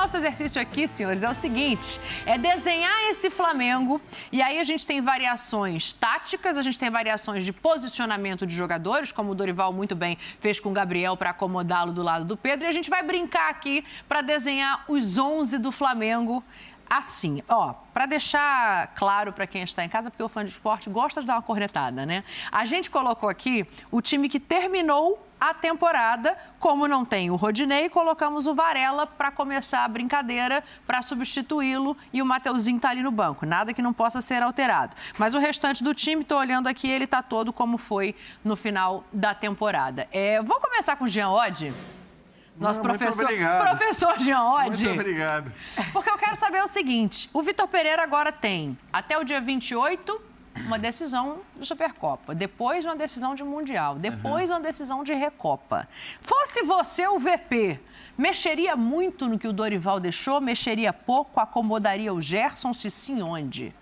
nosso exercício aqui, senhores, é o seguinte, é desenhar esse Flamengo e aí a gente tem variações táticas, a gente tem variações de posicionamento de jogadores, como o Dorival muito bem fez com o Gabriel para acomodá-lo do lado do Pedro, e a gente vai brincar aqui para desenhar os 11 do Flamengo assim, ó, para deixar claro para quem está em casa, porque o fã de esporte gosta de dar uma cornetada, né? A gente colocou aqui o time que terminou a temporada, como não tem o Rodinei, colocamos o Varela para começar a brincadeira, para substituí-lo, e o Mateuzinho está ali no banco, nada que não possa ser alterado. Mas o restante do time, estou olhando aqui, ele está todo como foi no final da temporada. Vou começar com o Jean Oddi. Nosso professor Jean Oddi. Muito obrigado. Porque eu quero saber o seguinte, o Vitor Pereira agora tem, até o dia 28, uma decisão de Supercopa, depois uma decisão de Mundial, depois uma decisão de Recopa. Fosse você o VP, mexeria muito no que o Dorival deixou, mexeria pouco, acomodaria o Gerson, se sim, onde?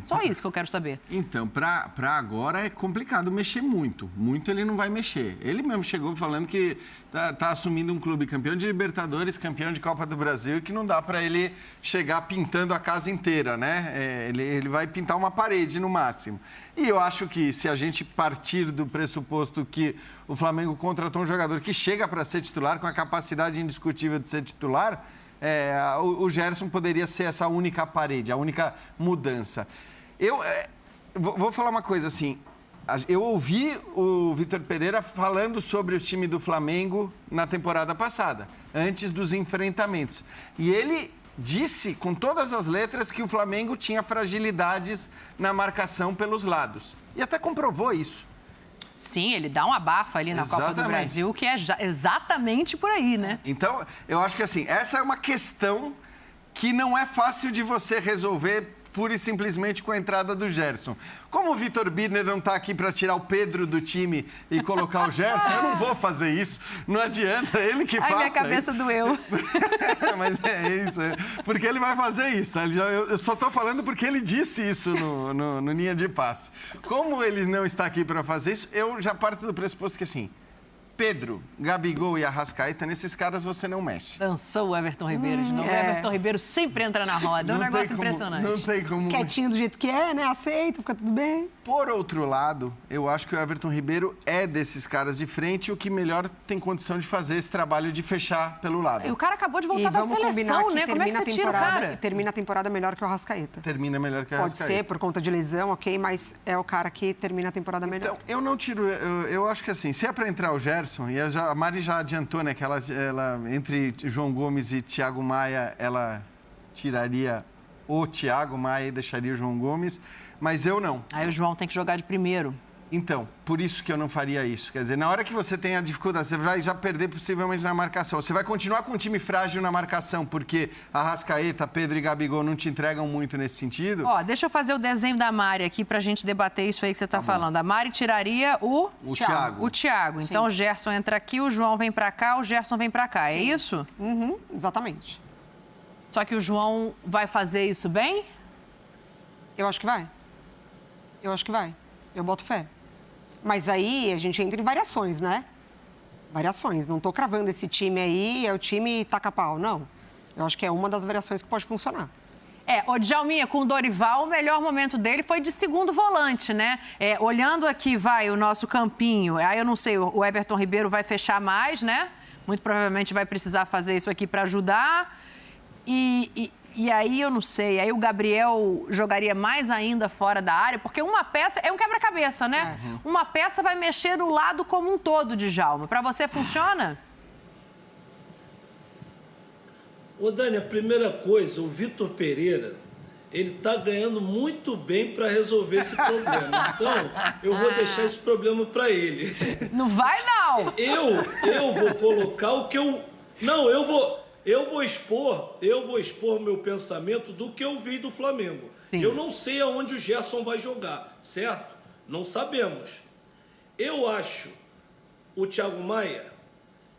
Só isso que eu quero saber. Então, para agora é complicado mexer muito. Muito ele não vai mexer. Ele mesmo chegou falando que tá assumindo um clube campeão de Libertadores, campeão de Copa do Brasil, e que não dá para ele chegar pintando a casa inteira, né? Ele vai pintar uma parede no máximo. E eu acho que se a gente partir do pressuposto que o Flamengo contratou um jogador que chega para ser titular, com a capacidade indiscutível de ser titular, o Gerson poderia ser essa única parede, a única mudança. Vou falar uma coisa assim, eu ouvi o Vitor Pereira falando sobre o time do Flamengo na temporada passada, antes dos enfrentamentos. E ele disse com todas as letras que o Flamengo tinha fragilidades na marcação pelos lados. E até comprovou isso. Sim, ele dá um abafa ali na Copa do Brasil, que é exatamente por aí, né? Então, eu acho que assim, essa é uma questão que não é fácil de você resolver pura e simplesmente com a entrada do Gerson. Como o Vitor Birner não está aqui para tirar o Pedro do time e colocar o Gerson, eu não vou fazer isso. Não adianta, ele que faça. Minha cabeça doeu. Mas é isso, porque ele vai fazer isso, tá? Eu só estou falando porque ele disse isso no linha de passe. Como ele não está aqui para fazer isso, eu já parto do pressuposto que assim, Pedro, Gabigol e Arrascaeta, nesses caras você não mexe. Dançou o Everton Ribeiro de novo. O Everton Ribeiro sempre entra na roda. É um negócio impressionante. Não tem como... Quietinho do jeito que é, né? Aceita, fica tudo bem. Por outro lado, eu acho que o Everton Ribeiro é desses caras de frente o que melhor tem condição de fazer esse trabalho de fechar pelo lado. E o cara acabou de voltar da seleção, né? Como é que você tira o cara? Termina a temporada melhor que o Arrascaeta. Termina melhor que o Arrascaeta. Pode ser por conta de lesão, ok, mas é o cara que termina a temporada melhor. Então, eu não tiro... Eu acho que assim, se é para entrar o Gerson, e a Mari já adiantou, né, que ela entre João Gomes e Thiago Maia, ela tiraria o Thiago Maia e deixaria o João Gomes, mas eu não. Aí o João tem que jogar de primeiro. Então, por isso que eu não faria isso. Quer dizer, na hora que você tem a dificuldade, você vai já perder possivelmente na marcação. Você vai continuar com um time frágil na marcação, porque Arrascaeta, Pedro e Gabigol não te entregam muito nesse sentido. Ó, deixa eu fazer o desenho da Mari aqui pra gente debater isso aí que você tá falando. A Mari tiraria o Thiago. O Thiago. Então o Gerson entra aqui, o João vem pra cá, o Gerson vem pra cá. Sim. É isso? Exatamente. Só que o João vai fazer isso bem? Eu acho que vai. Eu boto fé. Mas aí a gente entra em variações, né? Variações. Não tô cravando esse time aí, é o time taca-pau. Não. Eu acho que é uma das variações que pode funcionar. O Djalminha, com o Dorival, o melhor momento dele foi de segundo volante, né? Olhando aqui, o nosso campinho, aí eu não sei, o Everton Ribeiro vai fechar mais, né? Muito provavelmente vai precisar fazer isso aqui para ajudar. E aí, eu não sei, aí o Gabriel jogaria mais ainda fora da área, porque uma peça é um quebra-cabeça, né? Uma peça vai mexer no lado como um todo, Djalma. Para você, funciona? Ô, Dani, a primeira coisa, o Vitor Pereira, ele tá ganhando muito bem para resolver esse problema. Então, eu vou deixar esse problema para ele. Não vai, não! Eu vou colocar o que eu... Não, eu vou expor o meu pensamento do que eu vi do Flamengo. Sim. Eu não sei aonde o Gerson vai jogar, certo? Não sabemos. Eu acho o Thiago Maia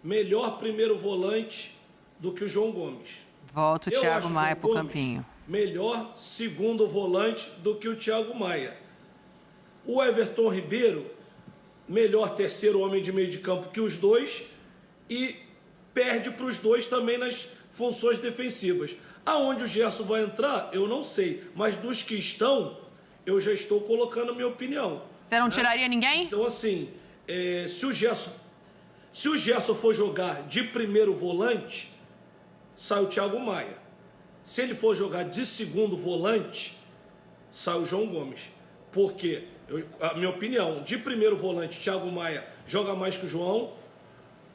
melhor primeiro volante do que o João Gomes. Volta o Thiago Maia pro campinho. Melhor segundo volante do que o Thiago Maia. O Everton Ribeiro, melhor terceiro homem de meio de campo que os dois e perde para os dois também funções defensivas. Aonde o Gerson vai entrar, eu não sei. Mas dos que estão, eu já estou colocando a minha opinião. Você não tiraria ninguém? Então, assim, se o Gerson for jogar de primeiro volante, sai o Thiago Maia. Se ele for jogar de segundo volante, sai o João Gomes. Porque, a minha opinião, de primeiro volante, Thiago Maia joga mais que o João,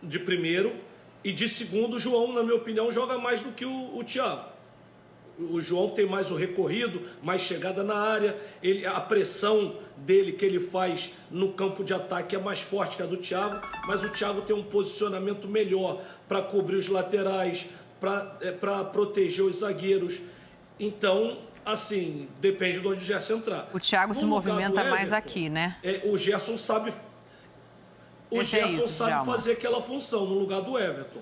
de primeiro, e de segundo, o João, na minha opinião, joga mais do que o Thiago. O João tem mais o recorrido, mais chegada na área, a pressão dele que ele faz no campo de ataque é mais forte que a do Thiago, mas o Thiago tem um posicionamento melhor para cobrir os laterais, para proteger os zagueiros. Então, assim, depende de onde o Gerson entrar. O Thiago se movimenta mais aqui, né? O Gerson sabe, fazer aquela função no lugar do Everton.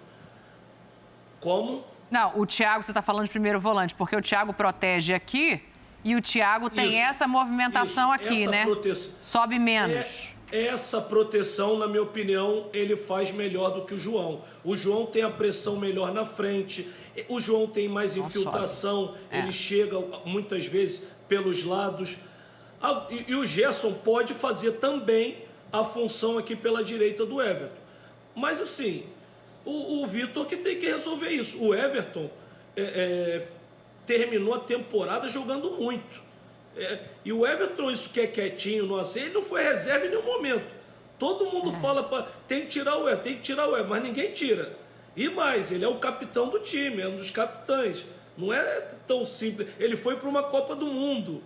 Como? Não, o Thiago, você está falando de primeiro volante, porque o Thiago protege aqui e o Thiago tem essa movimentação aqui, né? Sobe menos. Essa proteção, na minha opinião, ele faz melhor do que o João. O João tem a pressão melhor na frente, o João tem mais infiltração, ele chega muitas vezes pelos lados. E o Gerson pode fazer também a função aqui pela direita do Everton. Mas assim, o Vitor que tem que resolver isso. O Everton terminou a temporada jogando muito. E o Everton, isso que é quietinho, ele não foi reserva em nenhum momento. Todo mundo fala, tem que tirar o Everton, mas ninguém tira. E mais, ele é o capitão do time, é um dos capitães. Não é tão simples. Ele foi para uma Copa do Mundo.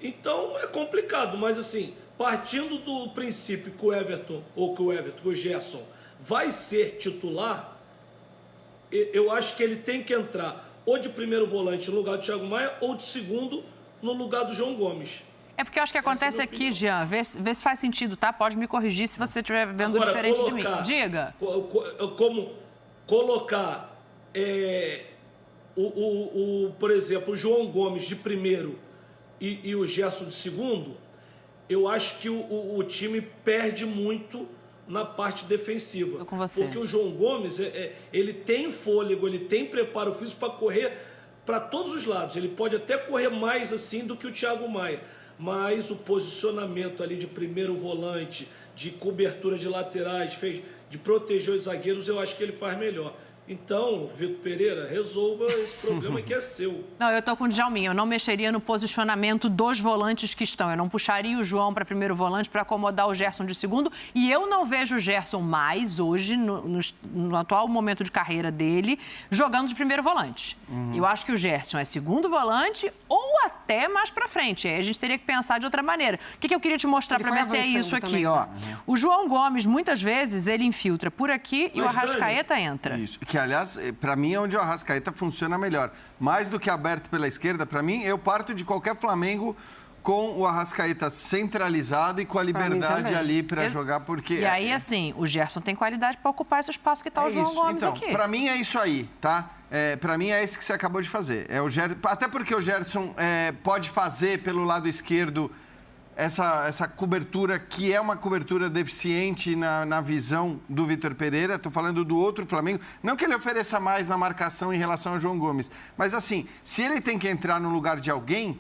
Então é complicado, mas assim, partindo do princípio que o Gerson vai ser titular, eu acho que ele tem que entrar ou de primeiro volante no lugar do Thiago Maia ou de segundo no lugar do João Gomes. É porque eu acho que acontece aqui, Jean, vê se faz sentido, tá? Pode me corrigir se você estiver vendo diferente de mim. Diga. Como colocar, por exemplo, o João Gomes de primeiro e o Gerson de segundo, eu acho que o time perde muito na parte defensiva. Tô com você. Porque o João Gomes, ele tem fôlego, ele tem preparo físico para correr para todos os lados. Ele pode até correr mais assim do que o Thiago Maia. Mas o posicionamento ali de primeiro volante, de cobertura de laterais, de proteger os zagueiros, eu acho que ele faz melhor. Então, Vitor Pereira, resolva esse problema que é seu. Não, eu tô com o Djalminha. Eu não mexeria no posicionamento dos volantes que estão. Eu não puxaria o João para primeiro volante para acomodar o Gerson de segundo. E eu não vejo o Gerson mais hoje, no atual momento de carreira dele, jogando de primeiro volante. Eu acho que o Gerson é segundo volante ou até mais para frente. Aí a gente teria que pensar de outra maneira. O que eu queria te mostrar para ver se é isso aqui, também, ó. O João Gomes, muitas vezes, ele infiltra por aqui e o Arrascaeta entra. Isso. Que, aliás, para mim é onde o Arrascaeta funciona melhor. Mais do que aberto pela esquerda, para mim, eu parto de qualquer Flamengo com o Arrascaeta centralizado e com a liberdade ali para jogar, porque... E aí, assim, o Gerson tem qualidade para ocupar esse espaço que está o João Gomes então, aqui. Para mim é isso aí, tá? Para mim é esse que você acabou de fazer. Até porque o Gerson pode fazer pelo lado esquerdo essa cobertura, que é uma cobertura deficiente na visão do Vitor Pereira. Estou falando do outro Flamengo. Não que ele ofereça mais na marcação em relação ao João Gomes, mas assim, se ele tem que entrar no lugar de alguém,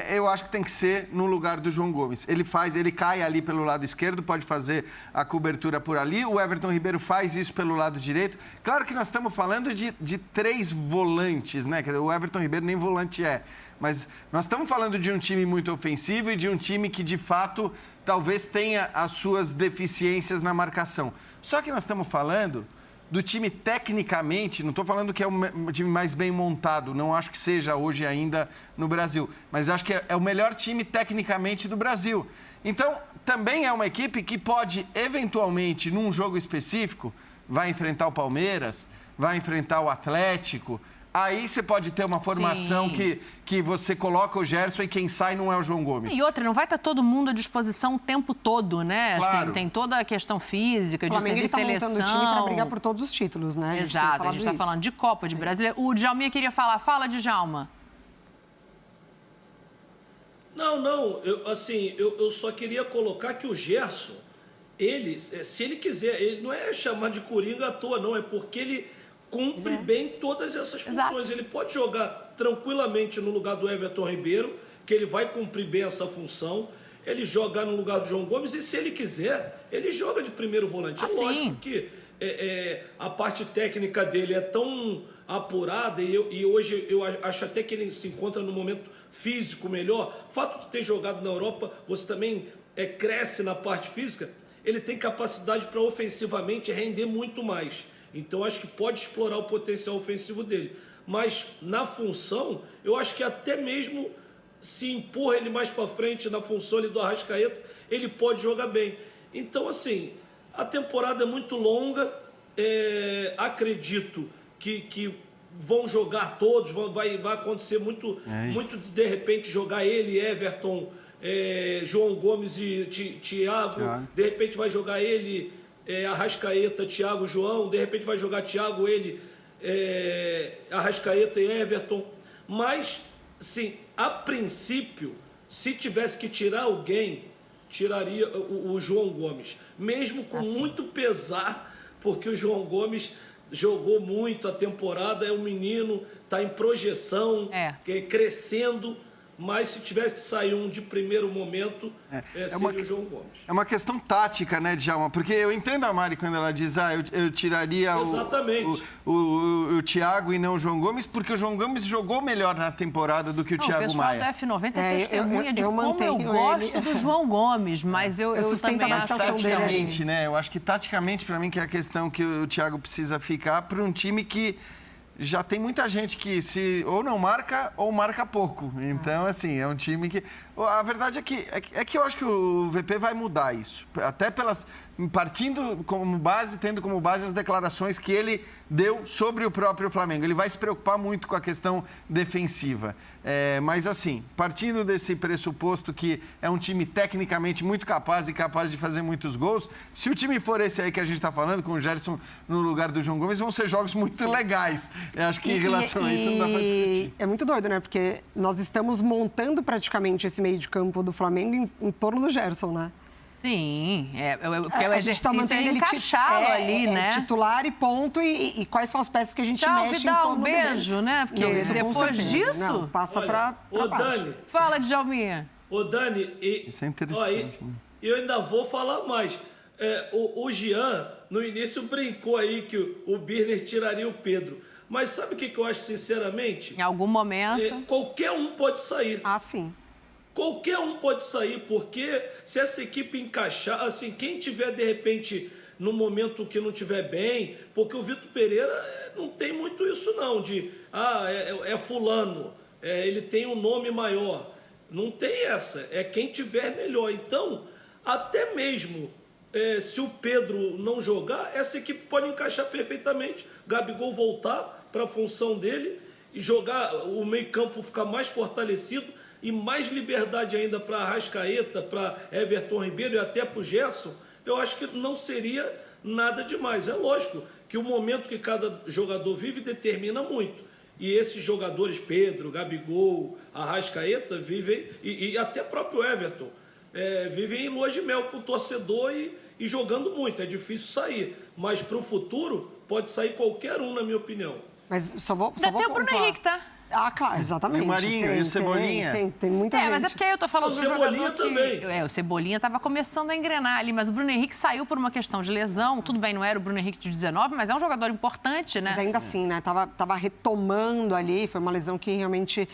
eu acho que tem que ser no lugar do João Gomes. Ele cai ali pelo lado esquerdo, pode fazer a cobertura por ali. O Everton Ribeiro faz isso pelo lado direito. Claro que nós estamos falando de 3 volantes, né? O Everton Ribeiro nem volante é. Mas nós estamos falando de um time muito ofensivo e de um time que, de fato, talvez tenha as suas deficiências na marcação. Só que nós estamos falando do time tecnicamente, não estou falando que é o time mais bem montado, não acho que seja hoje ainda no Brasil, mas acho que é o melhor time tecnicamente do Brasil. Então, também é uma equipe que pode, eventualmente, num jogo específico, vai enfrentar o Palmeiras, vai enfrentar o Atlético. Aí você pode ter uma formação que você coloca o Gerson e quem sai não é o João Gomes. E outra, não vai estar todo mundo à disposição o tempo todo, né? Claro. Assim, tem toda a questão física, de serviço de seleção. O Flamengo está montando o time para brigar por todos os títulos, né? Exato, a gente está falando de Copa, de Brasileiro. O Djalminha queria falar. Fala, Djalma. Não, eu só queria colocar que o Gerson, se ele quiser, ele não é chamar de coringa à toa, não, é porque ele cumpre bem todas essas funções. Ele pode jogar tranquilamente no lugar do Everton Ribeiro, que ele vai cumprir bem essa função. Ele jogar no lugar do João Gomes e, se ele quiser, ele joga de primeiro volante. É lógico que a parte técnica dele é tão apurada e hoje eu acho até que ele se encontra no momento físico melhor. O fato de ter jogado na Europa, você também cresce na parte física. Ele tem capacidade para ofensivamente render muito mais. Então, acho que pode explorar o potencial ofensivo dele. Mas, na função, eu acho que até mesmo se empurra ele mais para frente na função ali do Arrascaeta, ele pode jogar bem. Então, assim, a temporada é muito longa. Acredito que vão jogar todos, vai acontecer muito de repente jogar ele, Everton, João Gomes e Thiago. De repente vai jogar ele, Arrascaeta, Thiago, João. De repente vai jogar Thiago, ele, Arrascaeta e Everton. Mas, sim, a princípio, se tivesse que tirar alguém, tiraria o João Gomes. Mesmo com muito pesar, porque o João Gomes jogou muito a temporada, é um menino, está em projeção, crescendo. Mas se tivesse que sair um de primeiro momento, seria o João Gomes. É uma questão tática, né, Djalma? Porque eu entendo a Mari quando ela diz, eu tiraria o Thiago e não o João Gomes, porque o João Gomes jogou melhor na temporada do que o Thiago Maia. O pessoal da F90 testemunha de como eu gosto do João Gomes, mas eu também acho taticamente, né? Eu acho que taticamente, para mim, que é a questão que o Thiago precisa ficar para um time que já tem muita gente que ou não marca ou marca pouco. Então, assim, é um time que... A verdade é que eu acho que o VP vai mudar isso. Até partindo como base, tendo como base as declarações que ele deu sobre o próprio Flamengo. Ele vai se preocupar muito com a questão defensiva. Mas, assim, partindo desse pressuposto que é um time tecnicamente muito capaz e capaz de fazer muitos gols, se o time for esse aí que a gente está falando, com o Gerson no lugar do João Gomes, vão ser jogos muito legais. Eu acho que em relação a isso não dá para discutir. É muito doido, né? Porque nós estamos montando praticamente esse meio de campo do Flamengo em torno do Gerson, né? Sim, porque o exercício é encaixá-lo ali, né? Titular e ponto, e quais são as peças que a gente mexe Vidal, em torno beijo, dele. né? Porque depois disso... Não, passa para Dani... Fala, Djalminha. Dani... Isso é interessante. Eu ainda vou falar mais. O Jean, no início, brincou aí que o Birner tiraria o Pedro. Mas sabe o que eu acho, sinceramente? Em algum momento... qualquer um pode sair. Ah, sim. Qualquer um pode sair, porque se essa equipe encaixar, assim, quem tiver, de repente, no momento que não tiver bem, porque o Vitor Pereira não tem muito isso não, de, fulano, ele tem um nome maior. Não tem essa, é quem tiver melhor. Então, até mesmo se o Pedro não jogar, essa equipe pode encaixar perfeitamente, Gabigol voltar para a função dele e jogar, o meio-campo ficar mais fortalecido e mais liberdade ainda para Arrascaeta, para Everton Ribeiro e até para o Gerson. Eu acho que não seria nada demais. É lógico que o momento que cada jogador vive determina muito. E esses jogadores, Pedro, Gabigol, Arrascaeta, vivem, e até próprio Everton, vivem em lua de mel com o torcedor e jogando muito. É difícil sair. Mas para o futuro, pode sair qualquer um, na minha opinião. Mas só vou Ainda tem o Bruno Henrique, tá? Ah, claro, exatamente. E o Marinho, e o Cebolinha. Tem muita gente. Mas é porque aí eu tô falando do jogador também. O Cebolinha tava começando a engrenar ali, mas o Bruno Henrique saiu por uma questão de lesão. Tudo bem, não era o Bruno Henrique de 19, mas é um jogador importante, né? Mas ainda assim, né? Tava retomando ali, foi uma lesão que realmente...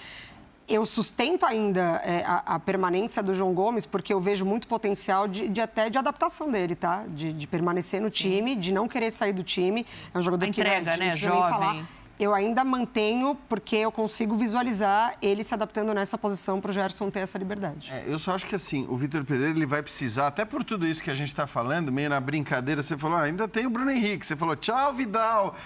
Eu sustento ainda a permanência do João Gomes, porque eu vejo muito potencial até de adaptação dele, tá? De permanecer no time, de não querer sair do time. É um jogador que entrega, né? Jovem. Eu ainda mantenho, porque eu consigo visualizar ele se adaptando nessa posição para o Gerson ter essa liberdade. Eu só acho que assim, o Vitor Pereira ele vai precisar, até por tudo isso que a gente está falando, meio na brincadeira, você falou, ainda tem o Bruno Henrique, você falou, tchau, Vidal.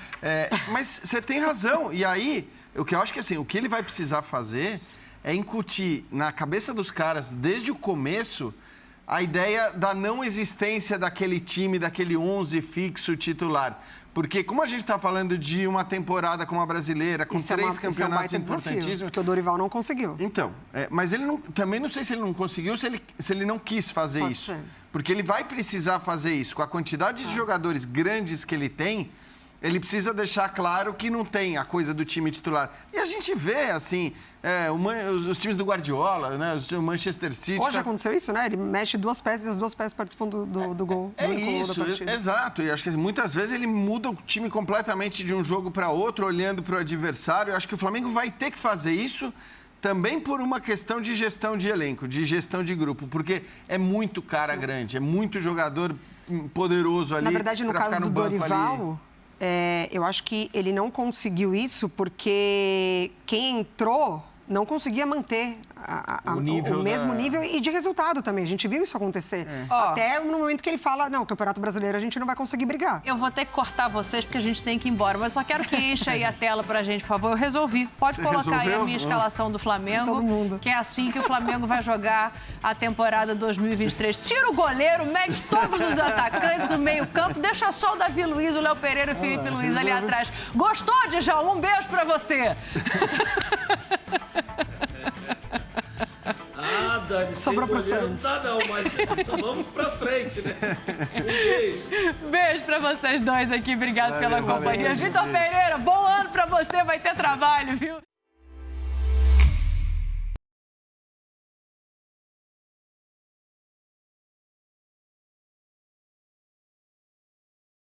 Mas você tem razão. E aí, o que eu acho que assim, o que ele vai precisar fazer é incutir na cabeça dos caras, desde o começo, a ideia da não existência daquele time, daquele 11 fixo titular. Porque como a gente está falando de uma temporada como a brasileira, com três campeonatos importantíssimos... Porque o Dorival não conseguiu. Então, mas ele não, também não sei se ele não conseguiu, se ele não quis fazer Pode isso. ser. Porque ele vai precisar fazer isso. Com a quantidade de jogadores grandes que ele tem, Ele precisa deixar claro que não tem a coisa do time titular. E a gente vê, assim, os times do Guardiola, né? O Manchester City... Hoje aconteceu isso, né? Ele mexe 2 peças e as 2 peças participam do gol. É isso, exato. E acho que muitas vezes ele muda o time completamente de um jogo para outro, olhando para o adversário. Eu acho que o Flamengo vai ter que fazer isso também por uma questão de gestão de elenco, de gestão de grupo, porque é muito cara grande, é muito jogador poderoso ali. Na verdade, no caso do Dorival... eu acho que ele não conseguiu isso porque quem entrou não conseguia manter o mesmo nível e de resultado também. A gente viu isso acontecer. Até no momento que ele fala, não, o Campeonato Brasileiro a gente não vai conseguir brigar. Eu vou ter que cortar vocês porque a gente tem que ir embora, mas só quero que encha aí a tela pra gente, por favor. Eu resolvi. Pode colocar aí a minha escalação do Flamengo, todo mundo. Que é assim que o Flamengo vai jogar a temporada 2023. Tira o goleiro, mete todos os atacantes, o meio-campo, deixa só o Davi Luiz, o Léo Pereira e o Felipe Luiz ali atrás. Gostou, Djalma? Um beijo pra você. Dani, sobrou pro Santos. Não dá não, mas então vamos pra frente, né? Um beijo. Beijo pra vocês dois aqui, obrigado pela companhia. Vitor Pereira, bom ano pra você, vai ter trabalho, viu?